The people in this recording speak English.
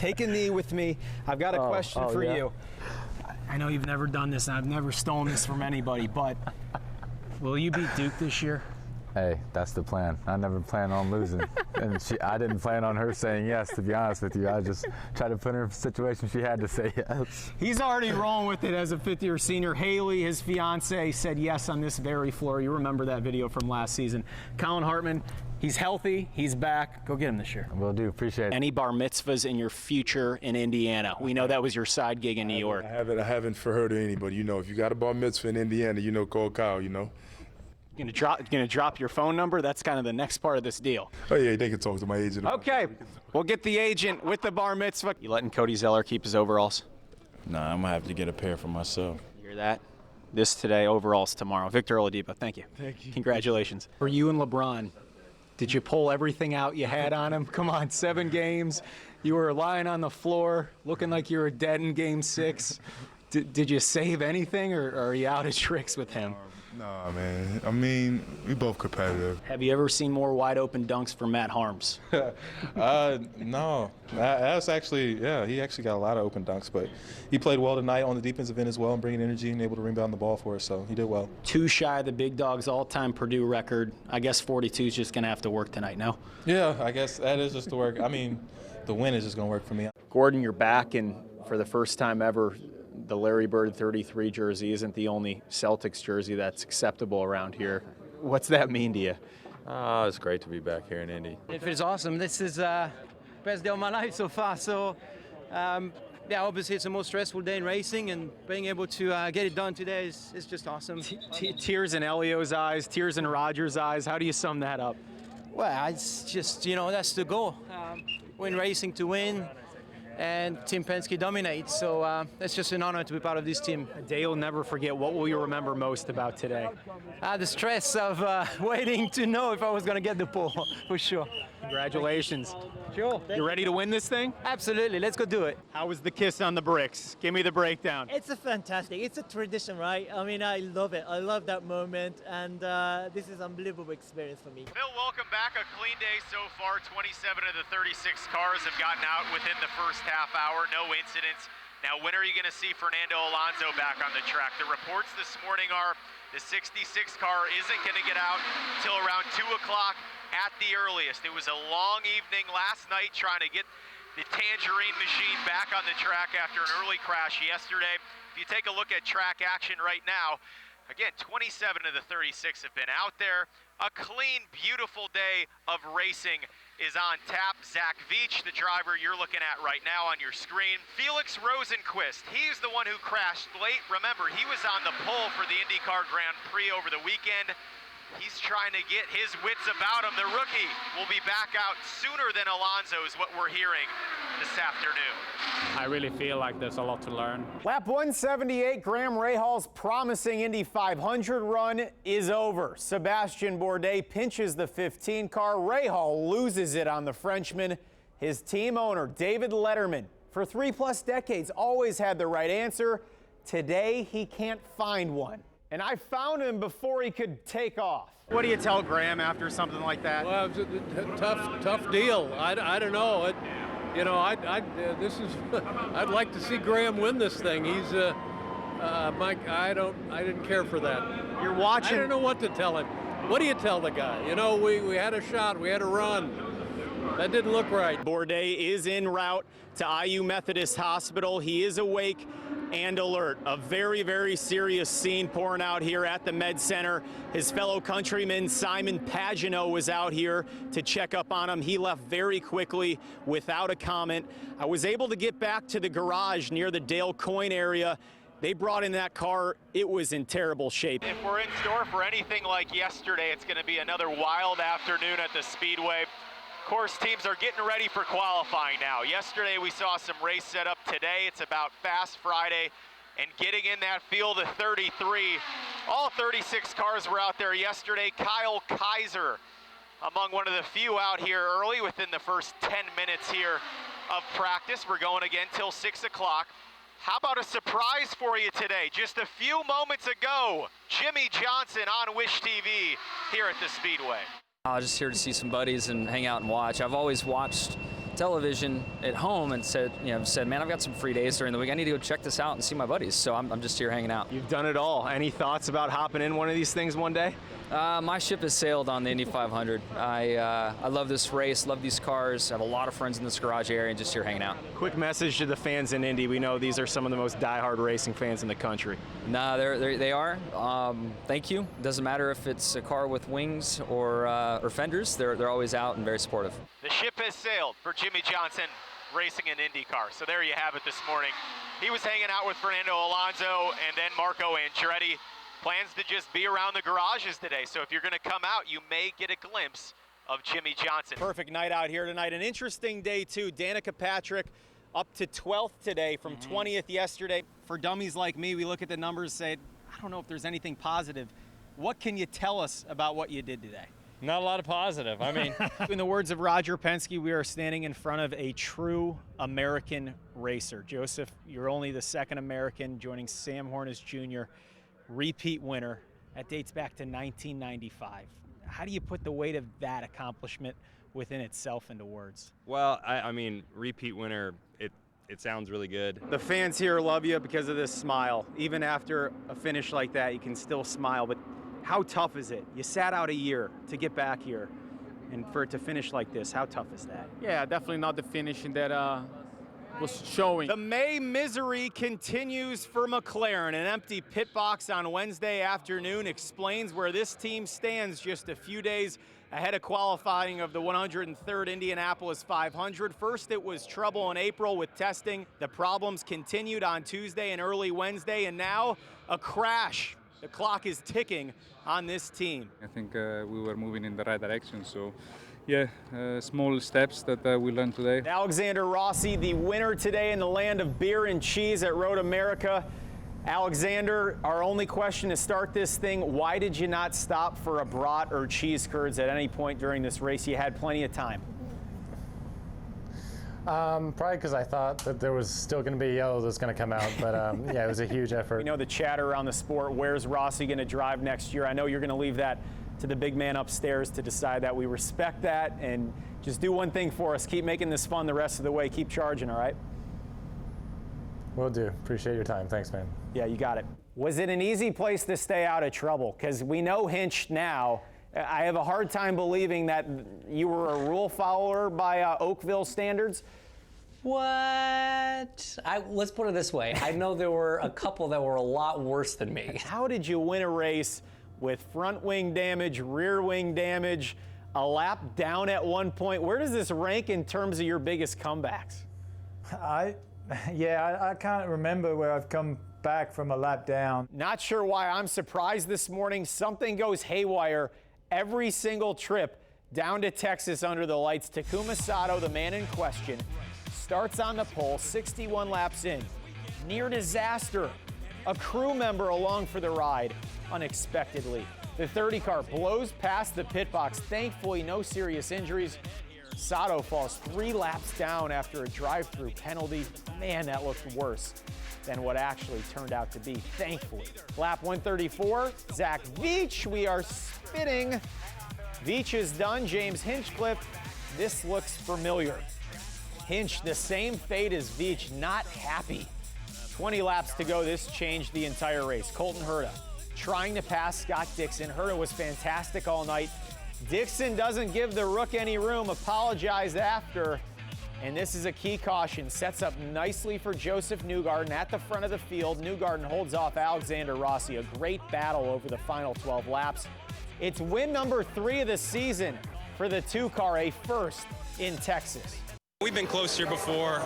Take a knee with me. I've got a question for you. I know you've never done this, and I've never stolen this from anybody, but will you beat Duke this year? Hey, that's the plan. I never plan on losing. And I didn't plan on her saying yes, to be honest with you. I just tried to put her in a situation she had to say yes. He's already rolling with it as a fifth-year senior. Haley, his fiance, said yes on this very floor. You remember that video from last season. Colin Hartman, he's healthy. He's back. Go get him this year. Will do. Appreciate it. Any bar mitzvahs in your future in Indiana? We know that was your side gig in New York. I haven't for her to anybody. You know, if you got a bar mitzvah in Indiana, you know, call Kyle, you know. Gonna drop your phone number? That's kind of the next part of this deal. Oh, yeah, they can talk to my agent. Okay, we'll get the agent with the bar mitzvah. You letting Cody Zeller keep his overalls? Nah, I'm gonna have to get a pair for myself. You hear that? This today, overalls tomorrow. Victor Oladipo, thank you. Thank you. Congratulations. For you and LeBron, did you pull everything out you had on him? Come on, 7 games. You were lying on the floor, looking like you were dead in Game 6. Did you save anything, or are you out of tricks with him? Nah, man. I mean, we both competitive. Have you ever seen more wide open dunks from Matt Harms? No. That's actually, he actually got a lot of open dunks, but he played well tonight on the defensive end as well and bringing energy and able to rebound the ball for us, so he did well. 2 shy of the big dog's all-time Purdue record. I guess 42 is just going to have to work tonight, no? Yeah, I guess that is just the work. I mean, the win is just going to work for me. Gordon, you're back, and for the first time ever, the Larry Bird 33 jersey isn't the only Celtics jersey that's acceptable around here. What's that mean to you? It's great to be back here in Indy. It feels awesome. This is best day of my life so far. So, obviously it's the most stressful day in racing, and being able to get it done today is just awesome. Tears in Elio's eyes, tears in Roger's eyes. How do you sum that up? Well, it's just, that's the goal. Win racing to win, and Team Penske dominates. So it's just an honor to be part of this team. A day you'll never forget. What will you remember most about today? The stress of waiting to know if I was going to get the pole, for sure. Congratulations. Sure. You ready to win this thing? Absolutely. Let's go do it. How was the kiss on the bricks? Give me the breakdown. It's fantastic. It's a tradition, right? I mean, I love it. I love that moment, and this is an unbelievable experience for me. Phil, welcome back. A clean day so far. 27 of the 36 cars have gotten out within the first half hour. No incidents. Now, when are you going to see Fernando Alonso back on the track? The reports this morning are the 66 car isn't going to get out till around 2 o'clock at the earliest. It was a long evening last night trying to get the Tangerine machine back on the track after an early crash yesterday. If you take a look at track action right now, again, 27 of the 36 have been out there. A clean, beautiful day of racing is on tap. Zach Veach, the driver you're looking at right now on your screen. Felix Rosenqvist, he's the one who crashed late. Remember, he was on the pole for the IndyCar Grand Prix over the weekend. He's trying to get his wits about him. The rookie will be back out sooner than Alonso is what we're hearing this afternoon. I really feel like there's a lot to learn. Lap 178, Graham Rahal's promising Indy 500 run is over. Sebastian Bourdais pinches the 15 car. Rahal loses it on the Frenchman. His team owner, David Letterman, for 3+ decades, always had the right answer. Today, he can't find one. And I found him before he could take off. What do you tell Graham after something like that? Well, it's a tough deal. I don't know. I'd like to see Graham win this thing. He's Mike. I didn't care for that. You're watching. I don't know what to tell him. What do you tell the guy? We had a shot. We had a run. That didn't look right. Bourdais is en route to IU Methodist Hospital. He is awake and alert. A very, very serious scene pouring out here at the Med Center. His fellow countryman Simon Pagenaud was out here to check up on him. He left very quickly without a comment. I was able to get back to the garage near the Dale Coyne area. They brought in that car. It was in terrible shape. If we're in store for anything like yesterday, it's going to be another wild afternoon at the Speedway. Of course, teams are getting ready for qualifying now. Yesterday, we saw some race setup. Today, it's about Fast Friday and getting in that field of 33. All 36 cars were out there yesterday. Kyle Kaiser among one of the few out here early within the first 10 minutes here of practice. We're going again till 6 o'clock. How about a surprise for you today? Just a few moments ago, Jimmy Johnson on Wish TV here at the Speedway. I was just here to see some buddies and hang out and watch. I've always watched television at home and said, man, I've got some free days during the week. I need to go check this out and see my buddies. So I'm just here hanging out. You've done it all. Any thoughts about hopping in one of these things one day? My ship has sailed on the Indy 500. I love this race, love these cars. I have a lot of friends in this garage area and just here hanging out. Quick message to the fans in Indy. We know these are some of the most diehard racing fans in the country. Nah, they are. Thank you. Doesn't matter if it's a car with wings or fenders. They're always out and very supportive. The ship has sailed for Jimmy Johnson racing an IndyCar. So there you have it this morning. He was hanging out with Fernando Alonso and then Marco Andretti. Plans to just be around the garages today. So if you're going to come out, you may get a glimpse of Jimmy Johnson. Perfect night out here tonight. An interesting day, too. Danica Patrick up to 12th today from 20th yesterday. For dummies like me, we look at the numbers and say, I don't know if there's anything positive. What can you tell us about what you did today? Not a lot of positive. I mean, in the words of Roger Penske, we are standing in front of a true American racer. Joseph, you're only the second American joining Sam Hornish Jr., repeat winner. That dates back to 1995. How do you put the weight of that accomplishment within itself into words? Well, I mean, repeat winner, it sounds really good. The fans here love you because of this smile. Even after a finish like that, you can still smile. But how tough is it? You sat out a year to get back here, and for it to finish like this, how tough is that? Yeah, definitely not the finishing that was showing. The May misery continues for McLaren. An empty pit box on Wednesday afternoon explains where this team stands just a few days ahead of qualifying of the 103rd Indianapolis 500. First, it was trouble in April with testing. The problems continued on Tuesday and early Wednesday, and now a crash. The clock is ticking on this team. I think we were moving in the right direction, so yeah, small steps that we learned today. Alexander Rossi, the winner today in the land of beer and cheese at Road America. Alexander, our only question to start this thing, why did you not stop for a brat or cheese curds at any point during this race? You had plenty of time. Probably because I thought that there was still going to be yellow that's going to come out, but yeah, it was a huge effort. We know the chatter around the sport, where's Rossi going to drive next year? I know you're going to leave that to the big man upstairs to decide that. We respect that, and just do one thing for us. Keep making this fun the rest of the way. Keep charging, all right? Will do. Appreciate your time. Thanks, man. Yeah, you got it. Was it an easy place to stay out of trouble? Because we know Hinch now. I have a hard time believing that you were a rule follower by Oakville standards. What? Let's put it this way. I know there were a couple that were a lot worse than me. How did you win a race with front wing damage, rear wing damage, a lap down at one point? Where does this rank in terms of your biggest comebacks? I can't remember where I've come back from a lap down. Not sure why I'm surprised this morning. Something goes haywire every single trip down to Texas under the lights. Takuma Sato, the man in question, starts on the pole, 61 laps in. Near disaster. A crew member along for the ride unexpectedly. The 30 car blows past the pit box. Thankfully, no serious injuries. Sato falls 3 laps down after a drive-through penalty. Man, that looked worse than what actually turned out to be, thankfully. Lap 134, Zach Veach, we are spinning. Veach is done, James Hinchcliffe, this looks familiar. Hinch, the same fate as Veach, not happy. 20 laps to go, this changed the entire race. Colton Herta trying to pass Scott Dixon. Herta was fantastic all night. Dixon doesn't give the Rook any room, apologized after, and this is a key caution. Sets up nicely for Joseph Newgarden at the front of the field. Newgarden holds off Alexander Rossi. A great battle over the final 12 laps. It's win number 3 of the season for the 2 car, a first in Texas. We've been close here before.